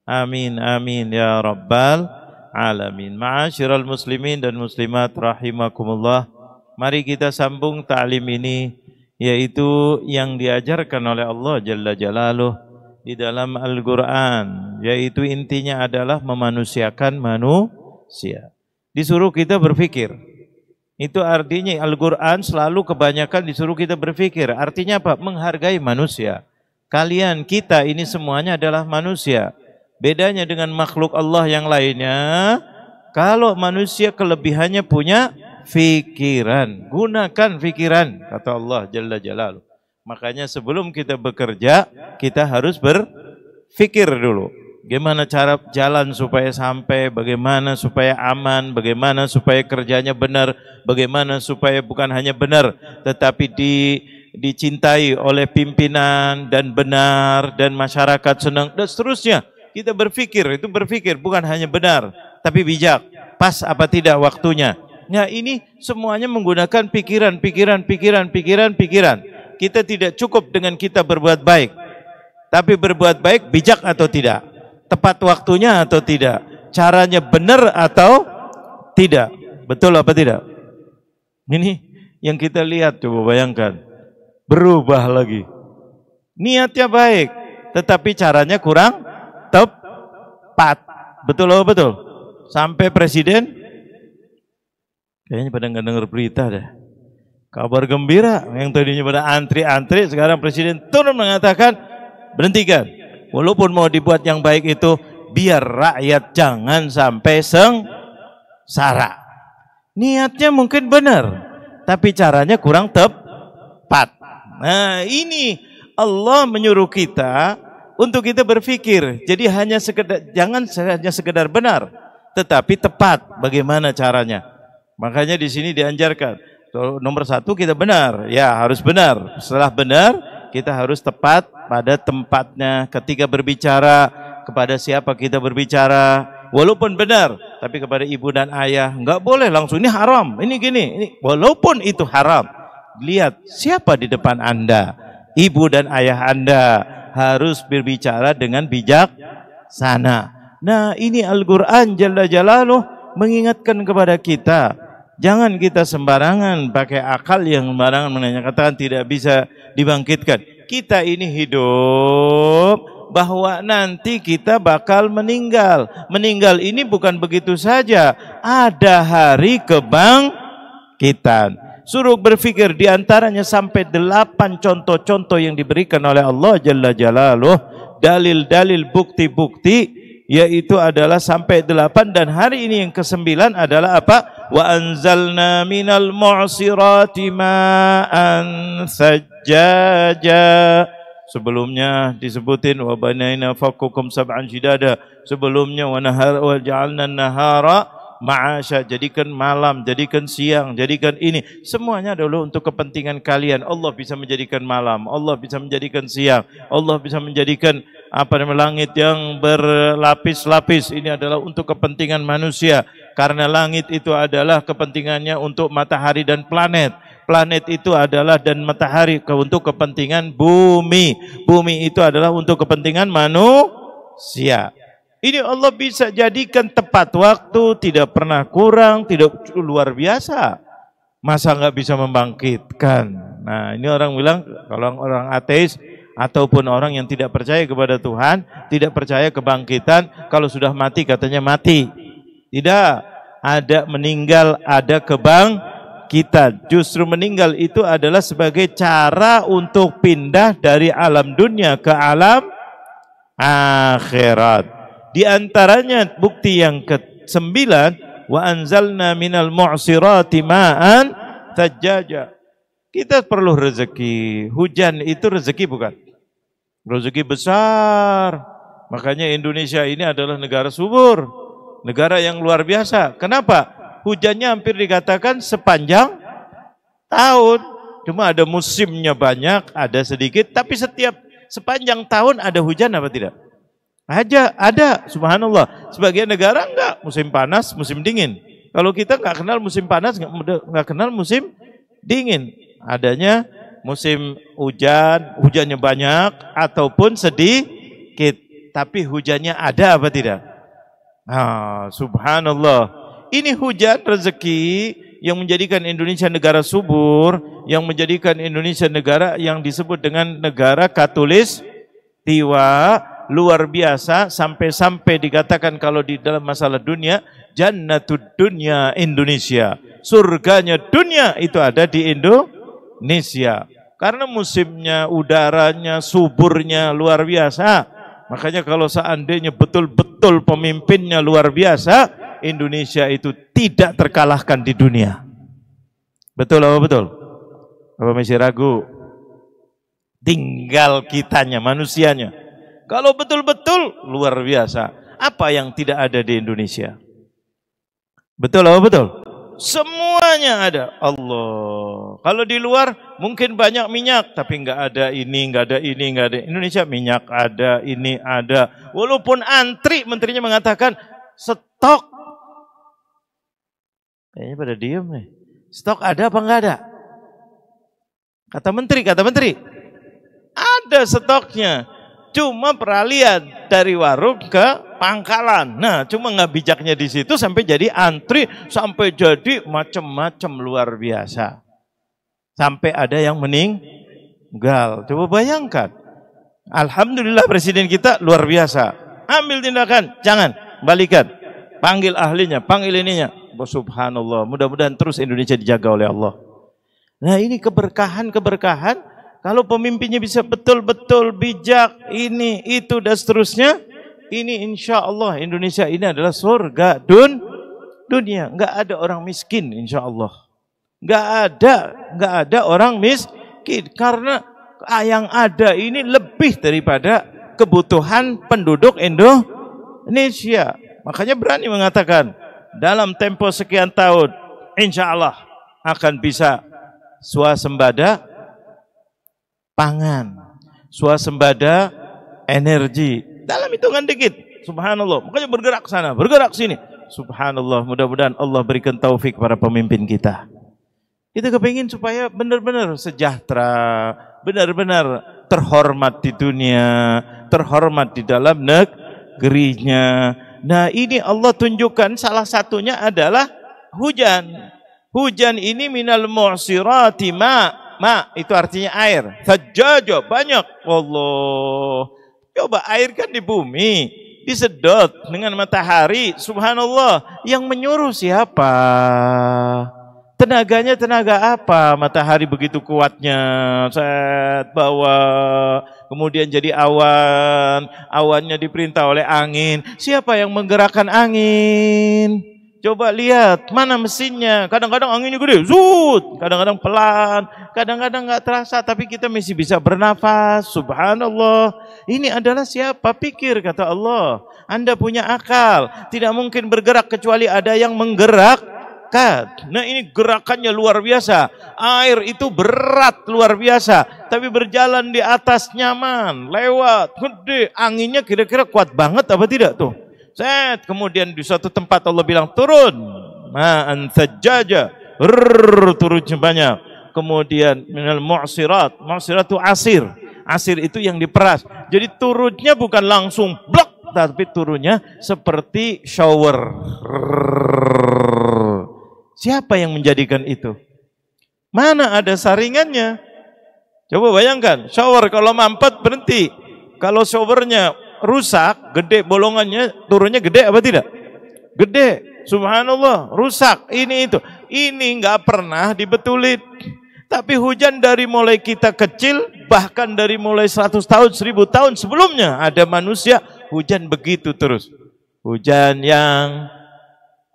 Amin, amin ya rabbal alamin. Ma'asyiral muslimin dan muslimat rahimakumullah. Mari kita sambung ta'lim ini, yaitu yang diajarkan oleh Allah Jalla Jalaluh di dalam Al-Quran, yaitu intinya adalah memanusiakan manusia. Disuruh kita berpikir. Itu artinya Al-Quran selalu kebanyakan disuruh kita berpikir. Artinya apa? Menghargai manusia. Kalian, kita ini semuanya adalah manusia. Bedanya dengan makhluk Allah yang lainnya, kalau manusia kelebihannya punya fikiran. Gunakan fikiran, kata Allah Jalla Jalaluh. Makanya sebelum kita bekerja, kita harus berfikir dulu. Bagaimana cara jalan supaya sampai, bagaimana supaya aman, bagaimana supaya kerjanya benar, bagaimana supaya bukan hanya benar, tetapi dicintai oleh pimpinan dan benar, dan masyarakat senang, dan seterusnya. Kita berpikir, itu berpikir bukan hanya benar, tapi bijak. Pas apa tidak waktunya. Nah ini semuanya menggunakan pikiran. Kita tidak cukup dengan kita berbuat baik. Tapi berbuat baik bijak atau tidak? Tepat waktunya atau tidak? Caranya benar atau tidak? Betul apa tidak? Ini yang kita lihat, coba bayangkan. Berubah lagi. Niatnya baik, tetapi caranya kurang tepat. Betul apa betul? Sampai presiden kayaknya pada nggak dengar berita deh. Kabar gembira, yang tadinya pada antri-antri, sekarang presiden turun mengatakan berhentikan. Walaupun mau dibuat yang baik itu biar rakyat jangan sampai sengsara. Niatnya mungkin benar, tapi caranya kurang tepat. Nah, ini Allah menyuruh kita untuk kita berpikir. Jadi jangan hanya sekedar benar, tetapi tepat bagaimana caranya. Makanya di sini dianjarkan, nomor satu kita benar, ya harus benar. Setelah benar, kita harus tepat pada tempatnya. Ketika berbicara, kepada siapa kita berbicara, walaupun benar, tapi kepada ibu dan ayah nggak boleh langsung ini haram, ini gini, ini walaupun itu haram. Lihat siapa di depan Anda, ibu dan ayah Anda. Harus berbicara dengan bijaksana. Nah, ini Al-Quran Jalla Jalaluh mengingatkan kepada kita. Jangan kita sembarangan pakai akal yang sembarangan menyatakan tidak bisa dibangkitkan. Kita ini hidup bahwa nanti kita bakal meninggal. Meninggal ini bukan begitu saja. Ada hari kebangkitan. Suruh berpikir, diantaranya sampai 8 contoh-contoh yang diberikan oleh Allah Jalla Jalaluh, dalil-dalil bukti-bukti, yaitu adalah sampai 8, dan hari ini yang ke-9 adalah apa? Wa anzalna minal mu'sirati ma'an sajjaja. Sebelumnya disebutin wa banaina fawqakum sab'an shidada. Sebelumnya wa ja'alna an-nahara ma'asya, jadikan malam, jadikan siang, jadikan ini. Semuanya adalah untuk kepentingan kalian. Allah bisa menjadikan malam, Allah bisa menjadikan siang, Allah bisa menjadikan langit yang berlapis-lapis. Ini adalah untuk kepentingan manusia. Karena langit itu adalah kepentingannya untuk matahari dan planet. Planet itu adalah dan matahari untuk kepentingan bumi. Bumi itu adalah untuk kepentingan manusia. Ini Allah bisa jadikan tepat waktu, tidak pernah kurang, tidak luar biasa. Masa nggak bisa membangkitkan? Nah, ini orang bilang, kalau orang ateis ataupun orang yang tidak percaya kepada Tuhan, tidak percaya kebangkitan, kalau sudah mati katanya mati. Tidak, ada meninggal, ada kebangkitan. Justru meninggal itu adalah sebagai cara untuk pindah dari alam dunia ke alam akhirat. Di antaranya bukti yang ke-9, wa anzalna minal mu'sirati ma'an thajjaja. Kita perlu rezeki. Hujan itu rezeki bukan? Rezeki besar. Makanya Indonesia ini adalah negara subur, negara yang luar biasa. Kenapa? Hujannya hampir dikatakan sepanjang tahun. Cuma ada musimnya banyak, ada sedikit, tapi sepanjang tahun ada hujan apa tidak? Ada, subhanallah. Sebagian negara enggak, musim panas, musim dingin. Kalau kita enggak kenal musim panas, enggak kenal musim dingin. Adanya musim hujan, hujannya banyak ataupun sedikit. tapi hujannya ada apa tidak? Subhanallah. Ini hujan rezeki yang menjadikan Indonesia negara subur, yang menjadikan Indonesia negara yang disebut dengan negara Khatulistiwa, luar biasa, sampai-sampai dikatakan kalau di dalam masalah dunia, jannatud dunya Indonesia, surganya dunia itu ada di Indonesia. Karena musimnya, udaranya, suburnya luar biasa. Makanya kalau seandainya betul-betul pemimpinnya luar biasa, Indonesia itu tidak terkalahkan di dunia. Betul apa betul? Apa masih ragu? Tinggal kitanya, manusianya. Kalau betul-betul luar biasa. Apa yang tidak ada di Indonesia? Betul apa betul? Semuanya ada. Allah. Kalau di luar mungkin banyak minyak, tapi enggak ada ini, enggak ada ini, enggak ada. Indonesia minyak ada, ini ada. Walaupun antri, menterinya mengatakan stok. Kayaknya pada diem nih. Stok ada apa enggak ada? Kata menteri. Ada stoknya. Cuma peralihan dari warung ke pangkalan. Nah, cuma nggak bijaknya di situ sampai jadi antri, sampai jadi macam-macam luar biasa. Sampai ada yang meninggal. Coba bayangkan. Alhamdulillah presiden kita luar biasa. Ambil tindakan, jangan balikan. Panggil ahlinya, panggil ininya. Subhanallah. Mudah-mudahan terus Indonesia dijaga oleh Allah. Nah, ini keberkahan. Kalau pemimpinnya bisa betul-betul bijak, ini, itu, dan seterusnya, ini insya Allah Indonesia ini adalah surga dunia. Nggak ada orang miskin insya Allah. Nggak ada orang miskin. Karena yang ada ini lebih daripada kebutuhan penduduk Indonesia. Makanya berani mengatakan, dalam tempo sekian tahun, insya Allah akan bisa swasembada pangan, swasembada energi dalam hitungan dikit. Subhanallah. Makanya bergerak sana, bergerak sini. Subhanallah. Mudah-mudahan Allah berikan taufik para pemimpin kita. Kita kepingin supaya benar-benar sejahtera, benar-benar terhormat di dunia, terhormat di dalam negerinya. Nah, ini Allah tunjukkan salah satunya adalah hujan. Hujan ini minal mu'sirati ma itu artinya air. Sajjaja, banyak. Allah. Coba air kan di bumi, disedot dengan matahari. Subhanallah. Yang menyuruh siapa? Tenaganya tenaga apa? Matahari begitu kuatnya. Set bawa. Kemudian jadi awan. Awannya diperintah oleh angin. Siapa yang menggerakkan angin? Coba lihat, mana mesinnya? Kadang-kadang anginnya gede, zut. Kadang-kadang pelan, kadang-kadang nggak terasa, tapi kita masih bisa bernafas. Subhanallah. Ini adalah siapa? Pikir, kata Allah. Anda punya akal, tidak mungkin bergerak kecuali ada yang menggerakkan. Nah, ini gerakannya luar biasa. Air itu berat luar biasa, tapi berjalan di atas nyaman, lewat, gede. Anginnya kira-kira kuat banget apa tidak tuh? Set, kemudian di suatu tempat Allah bilang turun, ma'an sajjaja, turunnya banyak. Kemudian minal mu'sirat, mu'sirat itu asir itu yang diperas. Jadi turunnya bukan langsung blok, tapi turunnya seperti shower. Siapa yang menjadikan itu? Mana ada saringannya? Coba bayangkan, shower kalau mampet berhenti. Kalau showernya rusak, gede bolongannya, turunnya gede apa tidak? Gede. Subhanallah, rusak. Ini itu. Ini nggak pernah dibetulin. Tapi hujan dari mulai kita kecil, bahkan dari mulai 100 tahun, 1000 tahun sebelumnya ada manusia, hujan begitu terus. Hujan yang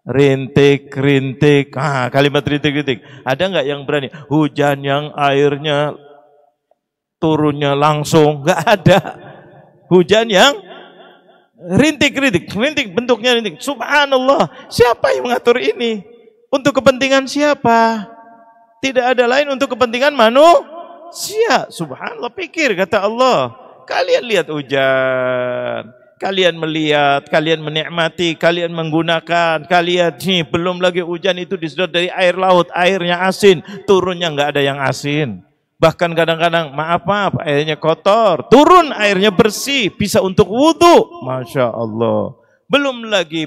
rintik-rintik. Kalimat rintik-rintik. Ada nggak yang berani? Hujan yang airnya turunnya langsung, nggak ada. Hujan yang rintik bentuknya rintik. Subhanallah, siapa yang mengatur ini? Untuk kepentingan siapa? Tidak ada lain untuk kepentingan manusia. Subhanallah, pikir, kata Allah. Kalian lihat hujan, kalian melihat, kalian menikmati, kalian menggunakan, kalian nih belum lagi hujan itu disedot dari air laut, airnya asin, turunnya nggak ada yang asin. Bahkan kadang-kadang maaf, airnya kotor, turun airnya bersih, bisa untuk wudhu. Masya Allah. Belum lagi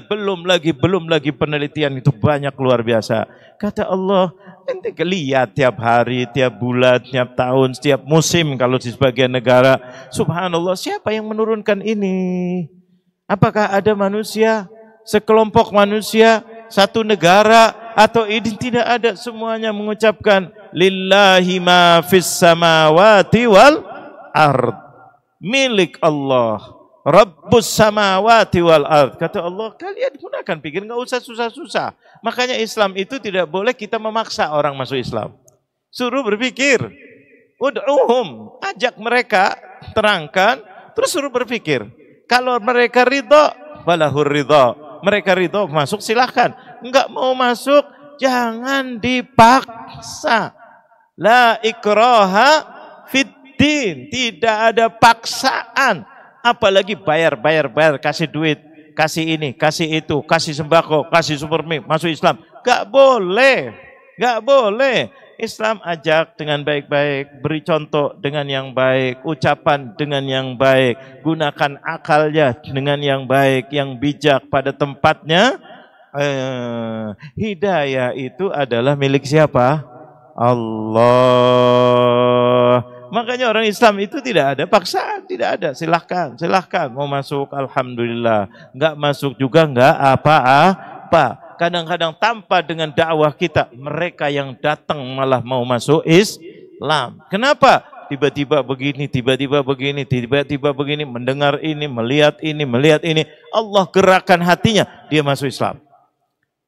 penelitian itu banyak luar biasa. Kata Allah, ente lihat tiap hari, tiap bulan, tiap tahun, setiap musim kalau di sebagian negara. Subhanallah, siapa yang menurunkan ini? Apakah ada manusia, sekelompok manusia, satu negara, atau ini? Tidak ada, semuanya mengucapkan lillahi ma fis samawati wal ard, milik Allah, Rabbus samawati wal ard. Kata Allah, kalian gunakan pikir, nggak usah susah-susah. Makanya Islam itu tidak boleh kita memaksa orang masuk Islam. Suruh berpikir, ud'uhum, ajak mereka, terangkan, terus suruh berpikir. Kalau mereka ridho, falahur ridho. Mereka ridho masuk, silahkan. Enggak mau masuk, jangan dipaksa. La ikraha fiddin, tidak ada paksaan. Apalagi bayar, kasih duit, kasih ini, kasih itu, kasih sembako, kasih supermi, masuk Islam. Enggak boleh, enggak boleh. Islam ajak dengan baik-baik, beri contoh dengan yang baik, ucapan dengan yang baik, gunakan akalnya dengan yang baik, yang bijak pada tempatnya. Hidayah itu adalah milik siapa? Allah. Makanya orang Islam itu tidak ada paksaan, tidak ada. Silahkan, silahkan. Mau masuk, alhamdulillah. Enggak masuk juga enggak apa-apa. Kadang-kadang tanpa dengan dakwah kita, mereka yang datang malah mau masuk Islam. Kenapa? Tiba-tiba begini, tiba-tiba begini, tiba-tiba begini, mendengar ini, melihat ini. Allah gerakkan hatinya, dia masuk Islam.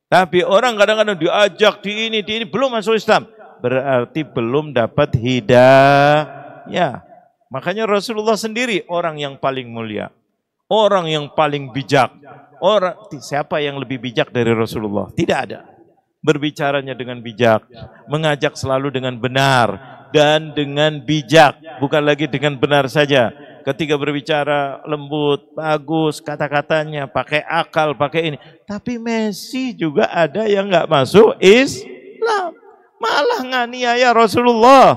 Tapi orang kadang-kadang diajak di ini, belum masuk Islam. Berarti belum dapat hidayah. Makanya Rasulullah sendiri orang yang paling mulia, orang yang paling bijak. Siapa yang lebih bijak dari Rasulullah? Tidak ada. Berbicaranya dengan bijak, mengajak selalu dengan benar dan dengan bijak, bukan lagi dengan benar saja. Ketika berbicara lembut, bagus kata-katanya, pakai akal, pakai ini. Tapi Messi juga ada yang nggak masuk Islam, malah nganiaya Rasulullah,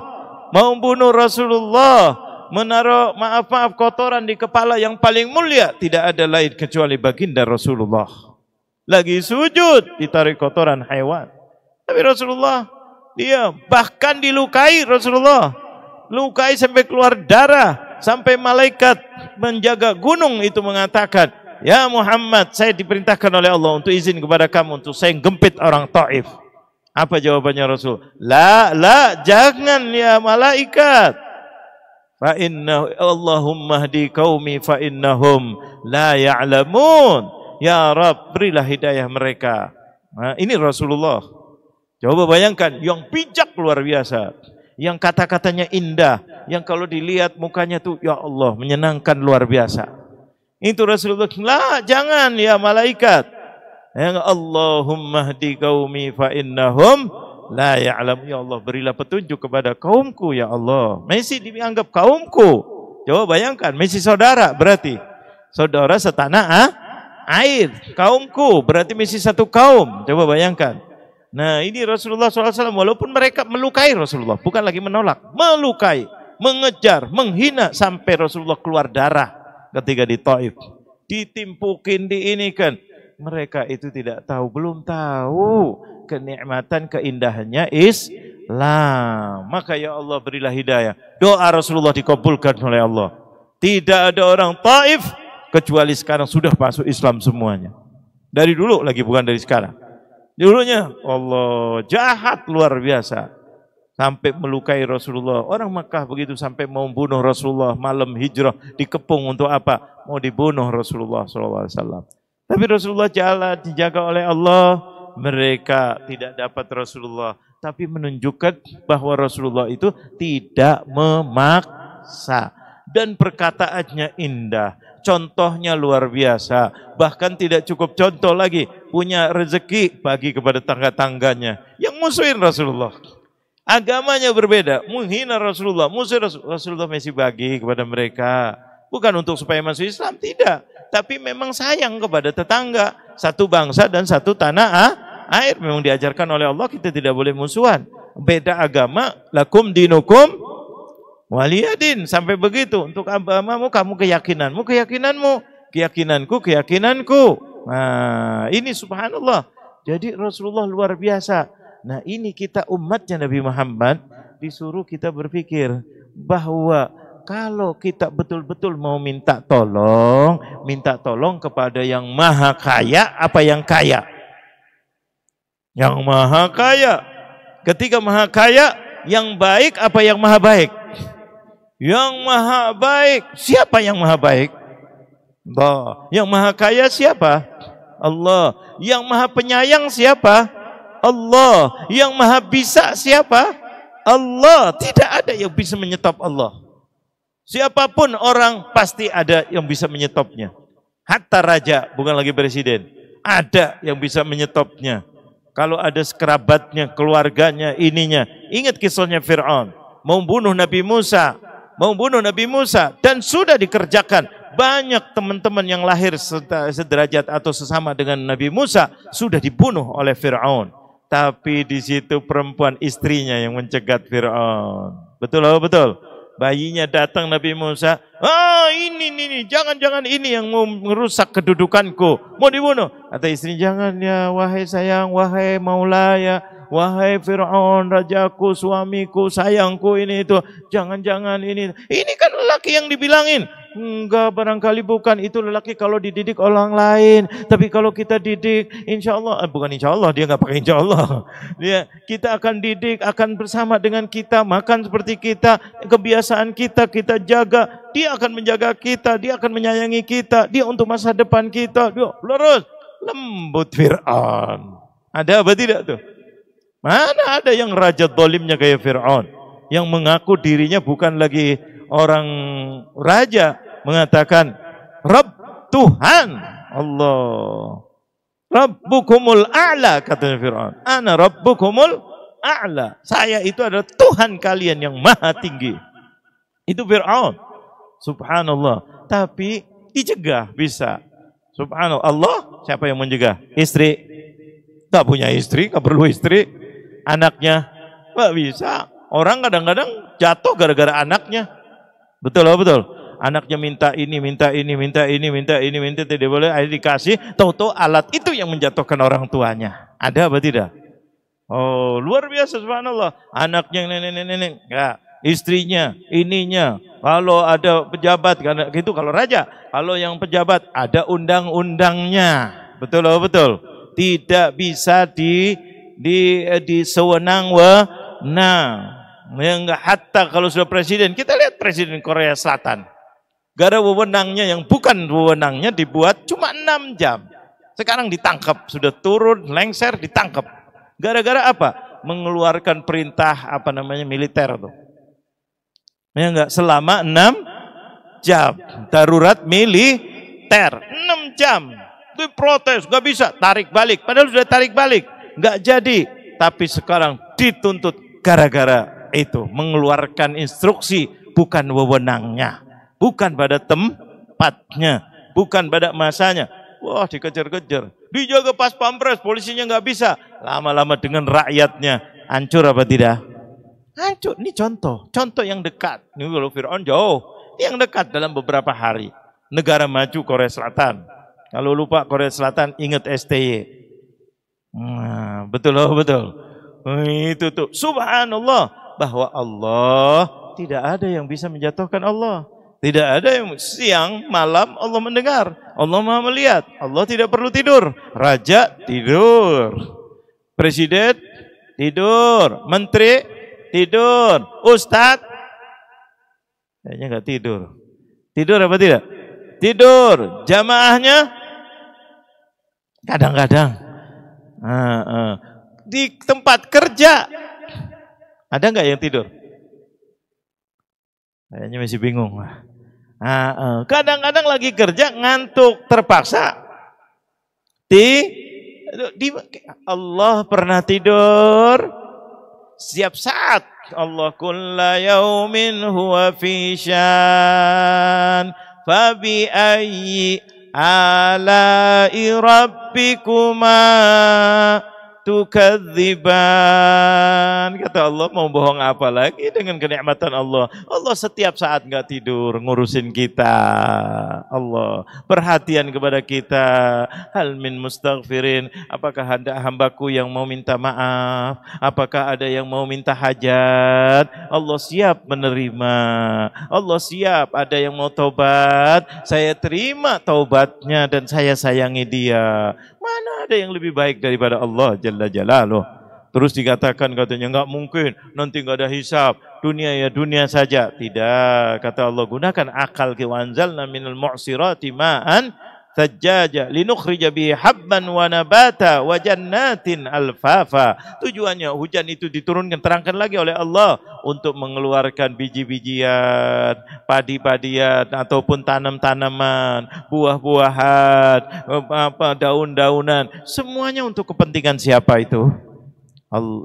mau bunuh Rasulullah, menaruh maaf kotoran di kepala yang paling mulia, tidak ada lain kecuali baginda Rasulullah. Lagi sujud ditarik kotoran hewan. Tapi Rasulullah dia bahkan dilukai, Rasulullah lukai sampai keluar darah, sampai malaikat menjaga gunung itu mengatakan, ya Muhammad, saya diperintahkan oleh Allah untuk izin kepada kamu untuk saya gempit orang Taif. Apa jawabannya Rasul? La, jangan ya malaikat. Fa inna Allahumma hdi qaumi fa innahum la ya'lamun. Ya Rabb, berilah hidayah mereka. Nah, ini Rasulullah. Coba bayangkan, yang bijak luar biasa, yang kata-katanya indah, yang kalau dilihat mukanya tuh ya Allah menyenangkan luar biasa. Itu Rasulullah. La, jangan ya malaikat. Ya Allahumma hdi qaumi fa innahum la ya'lam. Ya Allah, berilah petunjuk kepada kaumku ya Allah. Messi dianggap kaumku. Coba bayangkan, Messi saudara, berarti saudara setanah air. Kaumku berarti Messi satu kaum. Coba bayangkan. Nah, ini Rasulullah SAW, walaupun mereka melukai Rasulullah, bukan lagi menolak, melukai, mengejar, menghina, sampai Rasulullah keluar darah ketika di Taif. Ditimpukin, diinikan. Mereka itu tidak tahu, belum tahu kenikmatan, keindahannya Islam. Maka ya Allah, berilah hidayah. Doa Rasulullah dikabulkan oleh Allah. Tidak ada orang Taif kecuali sekarang sudah masuk Islam semuanya. Dari dulu lagi, bukan dari sekarang. Dulunya Allah jahat luar biasa, sampai melukai Rasulullah. Orang Makkah begitu sampai mau bunuh Rasulullah, malam hijrah dikepung untuk apa? Mau dibunuh Rasulullah SAW. Tapi Rasulullah jalan, dijaga oleh Allah. Mereka tidak dapat Rasulullah, tapi menunjukkan bahwa Rasulullah itu tidak memaksa dan perkataannya indah, contohnya luar biasa. Bahkan tidak cukup contoh lagi, punya rezeki bagi kepada tangga-tangganya yang musuhin Rasulullah. Agamanya berbeda, menghina Rasulullah, musuh Rasulullah masih bagi kepada mereka. Bukan untuk supaya masuk Islam, tidak, tapi memang sayang kepada tetangga, satu bangsa dan satu tanah air. Memang diajarkan oleh Allah kita tidak boleh musuhan. Beda agama, lakum dinukum waliyadin, sampai begitu. Untuk agamamu, kamu keyakinanmu, keyakinanmu, keyakinanku, keyakinanku. Nah, ini subhanallah. Jadi Rasulullah luar biasa. Nah, ini kita umatnya Nabi Muhammad disuruh kita berpikir bahwa kalau kita betul-betul mau minta tolong kepada yang maha kaya apa yang kaya? Yang maha kaya. Ketika maha kaya, yang baik apa yang maha baik? Yang maha baik. Siapa yang maha baik? Allah. Yang maha kaya siapa? Allah. Yang maha penyayang siapa? Allah. Yang maha bisa siapa? Allah. Tidak ada yang bisa menyetop Allah. Siapapun orang pasti ada yang bisa menyetopnya. Hatta raja, bukan lagi presiden. Ada yang bisa menyetopnya. Kalau ada kerabatnya, keluarganya, ininya. Ingat kisahnya Fir'aun. Mau bunuh Nabi Musa. Dan sudah dikerjakan. Banyak teman-teman yang lahir sederajat atau sesama dengan Nabi Musa sudah dibunuh oleh Fir'aun. Tapi di situ perempuan istrinya yang mencegat Fir'aun. Betul atau betul? Bayinya datang Nabi Musa, ini, jangan ini yang mau merusak kedudukanku, mau dibunuh. Kata istri, jangan ya, wahai sayang, wahai maulaya, wahai Fir'aun, rajaku, suamiku, sayangku, ini itu, jangan ini kan lelaki yang dibilangin. Enggak, barangkali bukan, itu lelaki kalau dididik orang lain. Tapi kalau kita didik, insya Allah, bukan insya Allah, dia nggak pakai insya Allah. Kita akan didik, akan bersama dengan kita, makan seperti kita, kebiasaan kita jaga. Dia akan menjaga kita, dia akan menyayangi kita, dia untuk masa depan kita. Dia lurus, lembut Fir'aun. Ada apa tidak tuh? Mana ada yang raja zalimnya kayak Fir'aun, yang mengaku dirinya bukan lagi orang raja, mengatakan Rabb, Tuhan Allah, Rabbukumul a'la, katanya Fir'aun. Ana Rabbukumul a'la, saya itu adalah Tuhan kalian yang maha tinggi. Itu Fir'aun, subhanallah. Tapi dicegah bisa. Subhanallah. Allah siapa yang mencegah? Istri. Tak punya istri, tak perlu istri. Anaknya nggak bisa. Orang kadang-kadang jatuh gara-gara anaknya. Betul, betul. Anaknya minta ini, tidak boleh, akhirnya dikasih, tahu-tahu alat itu yang menjatuhkan orang tuanya. Ada apa tidak? Oh, luar biasa subhanallah. Anaknya nenek, enggak. Istrinya, ininya. Kalau ada pejabat, karena gitu kalau raja. Kalau yang pejabat ada undang-undangnya. Betul, betul. Tidak bisa disewenang-wenang. Enggak, hatta kalau sudah presiden, kita lihat presiden Korea Selatan. Gara wewenangnya yang bukan wewenangnya dibuat cuma 6 jam. Sekarang ditangkap, sudah turun, lengser, ditangkap. Gara-gara apa? Mengeluarkan perintah militer tuh. Ya enggak, selama 6 jam. Darurat militer, 6 jam. Diprotes, enggak bisa, tarik balik. Padahal sudah tarik balik, enggak jadi. Tapi sekarang dituntut gara-gara itu, mengeluarkan instruksi bukan wewenangnya, bukan pada tempatnya, bukan pada masanya. Wah, dikejar-kejar, dijaga pas pampres, polisinya nggak bisa. Lama-lama dengan rakyatnya, hancur apa tidak? Hancur. Ini contoh yang dekat. Ini kalau Fir'aun jauh, yang dekat dalam beberapa hari. Negara maju Korea Selatan. Kalau lupa Korea Selatan, ingat STY. Nah, betul. Itu tuh, subhanallah, bahwa Allah tidak ada yang bisa menjatuhkan Allah. Tidak ada yang siang, malam Allah mendengar. Allah Maha melihat. Allah tidak perlu tidur. Raja tidur. Presiden tidur. Menteri tidur. Ustadz kayaknya nggak tidur. Tidur apa tidak? Tidur. Jamaahnya kadang-kadang. Di tempat kerja ada nggak yang tidur? Kayaknya masih bingung. Kadang-kadang lagi kerja ngantuk, terpaksa. Allah pernah tidur setiap saat. Allah kulla yaumin huwa fi syan fabi ayyi ala'i rabbikuma tukadziban. Kata Allah, mau bohong apa lagi dengan kenikmatan Allah? Allah setiap saat nggak tidur ngurusin kita. Allah perhatian kepada kita. Hal min mustaghfirin. Apakah ada hambaku yang mau minta maaf? Apakah ada yang mau minta hajat? Allah siap menerima. Allah siap. Ada yang mau taubat, saya terima taubatnya dan saya sayangi dia. Mana ada yang lebih baik daripada Allah Jalla Jalaluh. Terus dikatakan katanya nggak mungkin, nanti nggak ada hisab, dunia ya dunia saja. Tidak, kata Allah, gunakan akal. Wa anzalna minal mu'sirati ma'an thajjaja linukhrija bihi habban wa nabata wa jannatin alfafa. Tujuannya hujan itu diturunkan, terangkan lagi oleh Allah, untuk mengeluarkan biji-bijian, padi-padian ataupun tanam-tanaman, buah-buahan, daun-daunan, semuanya untuk kepentingan siapa itu?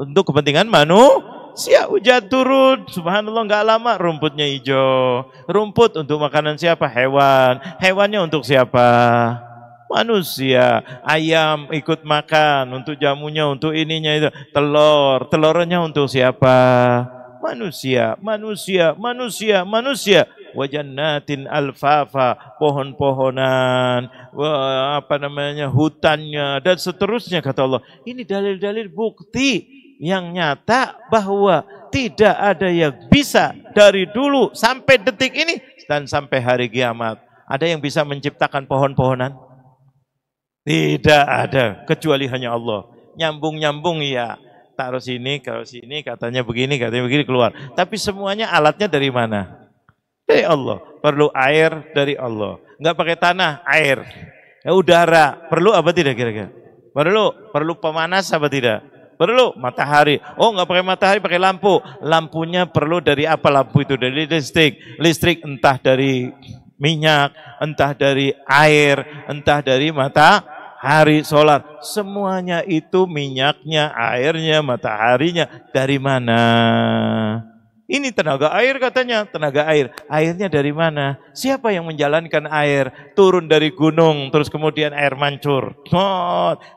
Untuk kepentingan manusia. Hujan turun, subhanallah, nggak lama rumputnya hijau. Rumput untuk makanan siapa? Hewan. Hewannya untuk siapa? Manusia. Ayam ikut makan, untuk jamunya, untuk ininya itu. Telur, telurnya untuk siapa? Manusia, manusia, manusia, manusia. Wa jannatin alfafa, pohon-pohonan, hutannya dan seterusnya, kata Allah. Ini dalil-dalil bukti yang nyata bahwa tidak ada yang bisa dari dulu sampai detik ini dan sampai hari kiamat. Ada yang bisa menciptakan pohon-pohonan? Tidak ada, kecuali hanya Allah. Nyambung-nyambung ya, taruh sini, katanya begini, keluar. Tapi semuanya alatnya dari mana? Dari Allah. Perlu air dari Allah. Enggak pakai tanah, air. Udara, perlu apa tidak kira-kira? Perlu pemanas apa tidak? Perlu matahari. Oh, enggak pakai matahari, pakai lampu. Lampunya perlu dari apa lampu itu? Dari listrik. Listrik entah dari minyak, entah dari air, entah dari matahari, solar. Semuanya itu minyaknya, airnya, mataharinya dari mana? Ini tenaga air katanya, tenaga air. Airnya dari mana? Siapa yang menjalankan air? Turun dari gunung, terus kemudian air mancur.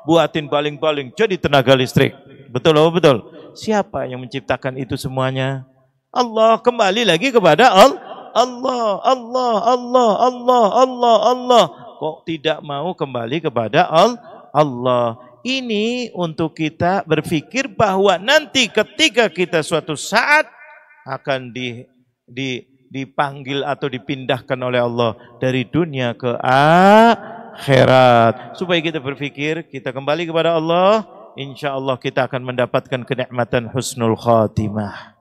Buatin baling-baling, jadi tenaga listrik. Betul apa betul? Siapa yang menciptakan itu semuanya? Allah. Kembali lagi kepada Allah. Kok tidak mau kembali kepada Allah? Ini untuk kita berpikir bahwa nanti ketika kita suatu saat akan dipanggil atau dipindahkan oleh Allah dari dunia ke akhirat. Supaya kita berpikir, kita kembali kepada Allah, insya Allah kita akan mendapatkan kenikmatan husnul khatimah.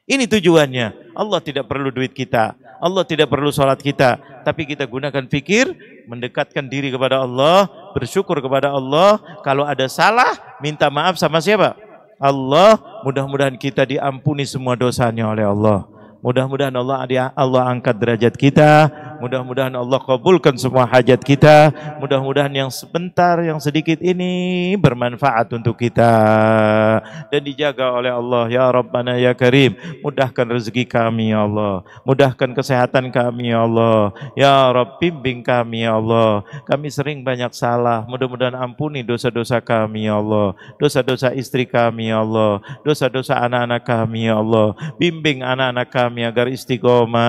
Ini tujuannya. Allah tidak perlu duit kita, Allah tidak perlu sholat kita, tapi kita gunakan fikir, mendekatkan diri kepada Allah, bersyukur kepada Allah. Kalau ada salah, minta maaf sama siapa? Allah. Mudah-mudahan kita diampuni semua dosanya oleh Allah. Mudah-mudahan Allah angkat derajat kita. Mudah-mudahan Allah kabulkan semua hajat kita. Mudah-mudahan yang sebentar, yang sedikit ini bermanfaat untuk kita dan dijaga oleh Allah. Ya Rabbana ya Karim, mudahkan rezeki kami ya Allah, mudahkan kesehatan kami ya Allah. Ya Rabb, bimbing kami ya Allah. Kami sering banyak salah, mudah-mudahan ampuni dosa-dosa kami ya Allah, dosa-dosa istri kami ya Allah, dosa-dosa anak-anak kami ya Allah. Bimbing anak-anak kami agar istiqomah,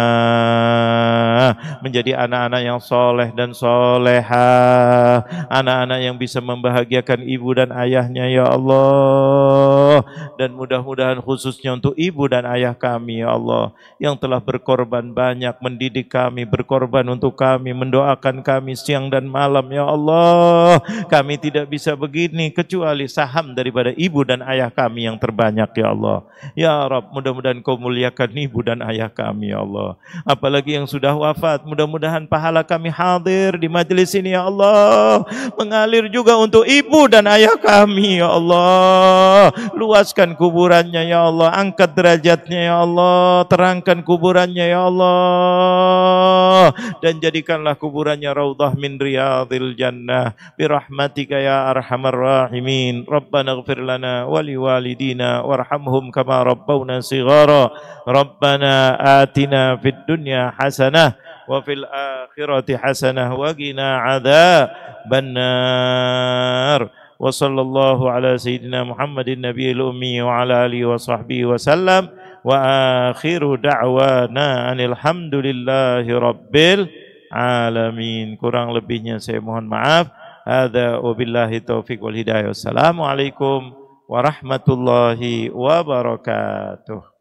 menjadi anak-anak yang soleh dan solehah, anak-anak yang bisa membahagiakan ibu dan ayahnya ya Allah. Dan mudah-mudahan khususnya untuk ibu dan ayah kami ya Allah, yang telah berkorban banyak mendidik kami, berkorban untuk kami, mendoakan kami siang dan malam ya Allah. Kami tidak bisa begini kecuali saham daripada ibu dan ayah kami yang terbanyak ya Allah. Ya Rabb, mudah-mudahan Kau muliakan ibu dan ayah kami ya Allah. Apalagi yang sudah wafat, mudah-mudahan pahala kami hadir di majelis ini ya Allah, mengalir juga untuk ibu dan ayah kami ya Allah. Luaskan kuburannya ya Allah, angkat derajatnya ya Allah, terangkan kuburannya ya Allah, dan jadikanlah kuburannya raudhah min riyadhil jannah birahmatika ya arhamar rahimin. Rabbana ighfir lana wa liwalidina warhamhum kama rabbawna shighara. Rabbana atina fid dunya hasanah wa fil akhirati hasanah wa qina adzabannar. wa sallallahu ala sayyidina Muhammadin nabiyil ummi wa ala alihi wa sahbihi wa sallam. Wa akhiru da'wana anil hamdulillahi rabbil alamin. Kurang lebihnya saya mohon maaf. Hadza wabillahi taufiq wal hidayah. Wassalamualaikum warahmatullahi wabarakatuh.